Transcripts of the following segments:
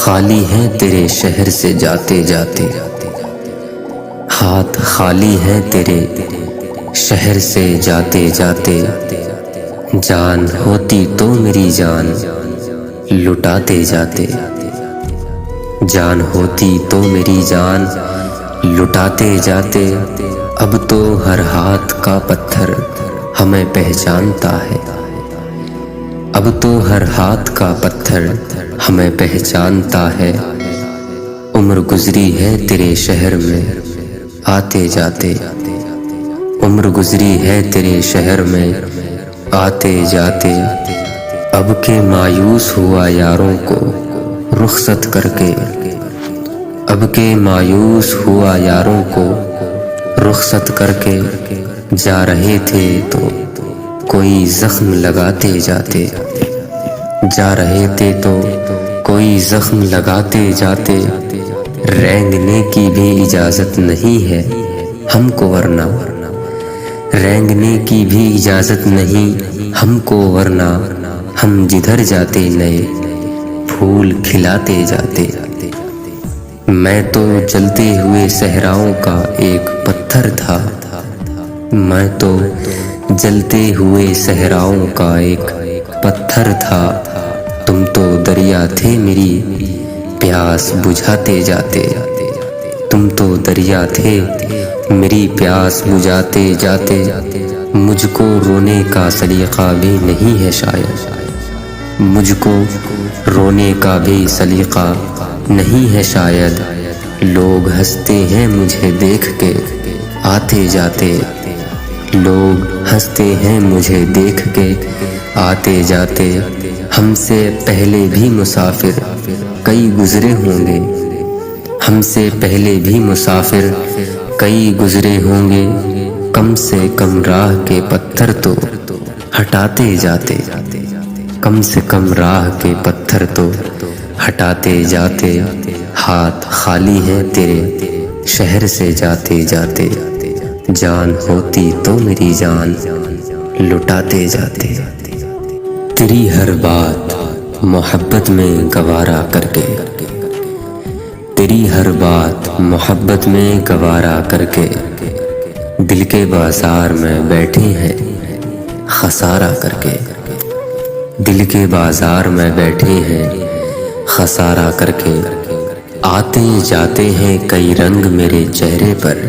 خالی ہیں تیرے شہر سے جاتے جاتے، ہاتھ خالی ہیں تیرے شہر سے جاتے جاتے، جان ہوتی تو میری جان لٹاتے جاتے، جان ہوتی تو میری جان لٹاتے جاتے، اب تو ہر ہاتھ کا پتھر ہمیں پہچانتا ہے، اب تو ہر ہاتھ کا پتھر ہمیں پہچانتا ہے، عمر گزری ہے تیرے شہر میں آتے جاتے، عمر گزری ہے تیرے شہر میں آتے جاتے، اب کے مایوس ہوا یاروں کو رخصت کر کے، اب کے مایوس ہوا یاروں کو رخصت کر کے، جا رہے تھے تو کوئی زخم لگاتے جاتے، جا رہے تھے تو کوئی زخم لگاتے جاتے، رینگنے کی بھی اجازت نہیں ہے ہم کو ورنہ، رینگنے کی بھی اجازت نہیں ہم کو ورنہ، ہم جدھر جاتے نئے پھول کھلاتے جاتے، میں تو جلتے ہوئے صحراؤں کا ایک پتھر تھا، میں تو جلتے ہوئے صحراؤں کا ایک پتھر تھا، تم تو دریا تھے میری پیاس بجھاتے جاتے، تم تو دریا تھے میری پیاس بجھاتے جاتے، مجھ کو رونے کا سلیقہ بھی نہیں ہے شاید، مجھ کو رونے کا بھی سلیقہ نہیں ہے شاید، لوگ ہنستے ہیں مجھے دیکھ کے آتے جاتے، لوگ ہنستے ہیں مجھے دیکھ کے آتے جاتے، ہم سے پہلے بھی مسافر کئی گزرے ہوں گے، ہم سے پہلے بھی مسافر کئی گزرے ہوں گے، کم سے کم راہ کے پتھر تو ہٹاتے جاتے، کم سے کم راہ کے پتھر تو ہٹاتے جاتے، ہاتھ خالی ہیں تیرے شہر سے جاتے جاتے، جان ہوتی تو میری جان لٹاتے جاتے، تیری ہر بات محبت میں گوارا کر کے، تیری ہر بات محبت میں گوارا کر کے، دل کے بازار میں بیٹھے ہیں خسارہ کر کے، دل کے بازار میں بیٹھے ہیں خسارہ کر کے، آتے جاتے ہیں کئی رنگ میرے چہرے پر،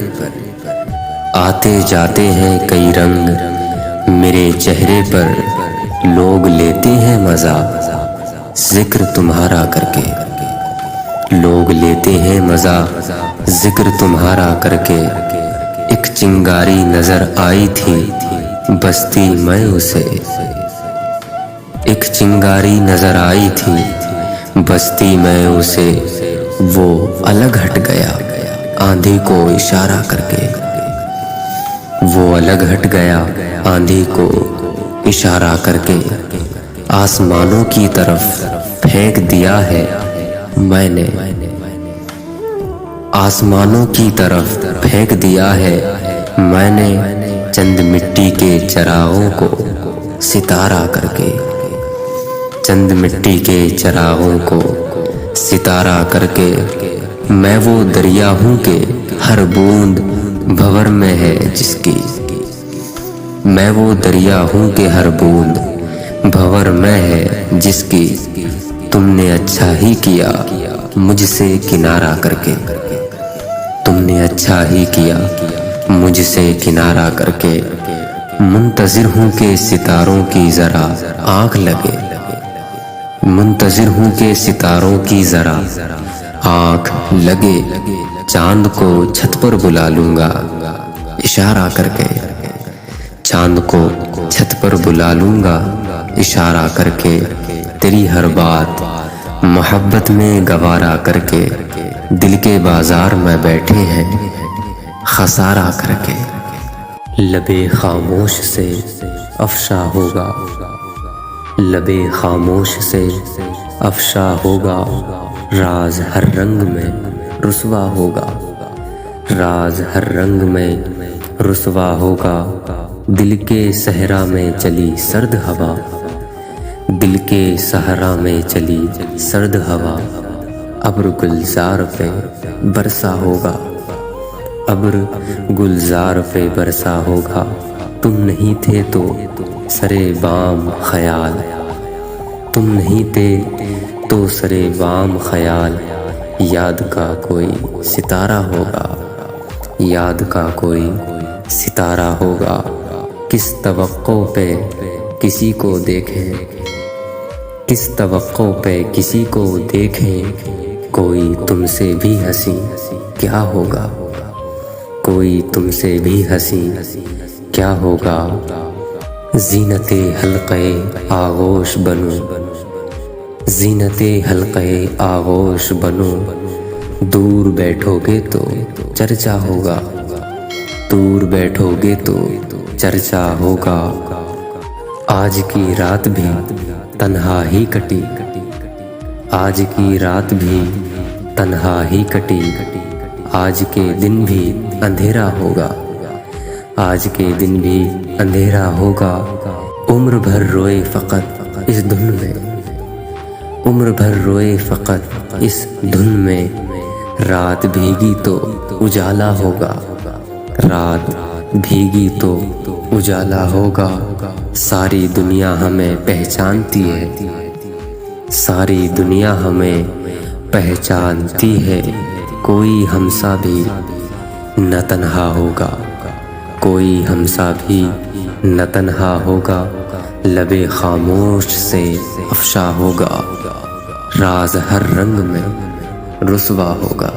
آتے جاتے ہیں کئی رنگ میرے چہرے پر، لوگ لیتے ہیں مزہ ذکر تمہارا کر کے، لوگ لیتے ہیں مزہ ذکر تمہارا کر کے، ایک چنگاری نظر آئی تھی بستی میں اسے، ایک چنگاری نظر آئی تھی بستی میں اسے، وہ الگ ہٹ گیا آندھی کو اشارہ کر کے، وہ الگ ہٹ گیا آندھی کو اشارہ کر کے، آسمانوں کی طرف پھینک دیا ہے میں نے، آسمانوں کی طرف پھینک دیا ہے میں نے، چند مٹی کے چراغوں کو ستارہ کر کے، چند مٹی کے چراغوں کو ستارہ کر کے، میں وہ دریا ہوں کہ ہر بوند بھور میں ہے جس کی، میں وہ دریا ہوں کہ ہر بوند بھور میں ہے جس کی، تم نے اچھا ہی کیا مجھ سے کنارہ کر کے، تم نے اچھا ہی کیا مجھ سے کنارہ کر کے، منتظر ہوں کہ ستاروں کی ذرا آنکھ لگے، منتظر ہوں کہ ستاروں کی ذرا آنکھ لگے، چاند کو چھت پر بلا لوں گا اشارہ کر کے، چاند کو چھت پر بلا لوں گا اشارہ کر کے، تیری ہر بات محبت میں گوارا کر کے، دل کے بازار میں بیٹھے ہیں خسارہ کر کے، لبے خاموش سے افشا ہوگا، لبے خاموش سے افشا ہوگا، راز ہر رنگ میں رسوا ہوگا، راز ہر رنگ میں رسوا ہوگا، دل کے صحرا میں چلی سرد ہوا، دل کے صحرا میں چلی سرد ہوا، ابر گلزار پہ برسا ہوگا، ابر گلزار پہ برسا ہوگا، تم نہیں تھے تو سرے بام خیال، تم نہیں تھے تو سرے بام خیال، یاد کا کوئی ستارہ ہوگا، یاد کا کوئی ستارہ ہوگا، کس توقع پہ کسی کو دیکھیں، کس توقع پہ کسی کو دیکھیں، کوئی تم سے بھی ہنسی کیا ہوگا، کوئی تم سے بھی ہنسی کیا ہوگا، زینت حلقے آغوش بنو، زینت حلقے آغوش بنو، دور بیٹھو گے تو چرچا ہوگا، دور بیٹھو گے تو چرچا ہوگا، آج کی رات بھی تنہا ہی کٹی، آج کی رات بھی تنہا ہی کٹی، آج کے دن بھی اندھیرا ہوگا، آج کے دن بھی اندھیرا ہوگا، عمر بھر روئے فقط اس دھن میں، عمر بھر روئے فقط اس دھن میں، رات بھیگی تو اجالا ہوگا، رات بھیگی تو اجالا ہوگا، ساری دنیا ہمیں پہچانتی ہے، ساری دنیا ہمیں پہچانتی ہے، کوئی ہم سا بھی نہ تنہا ہوگا، کوئی ہم سا بھی نہ تنہا ہوگا، لب خاموش سے افشا ہوگا، راز ہر رنگ میں رسوا ہوگا۔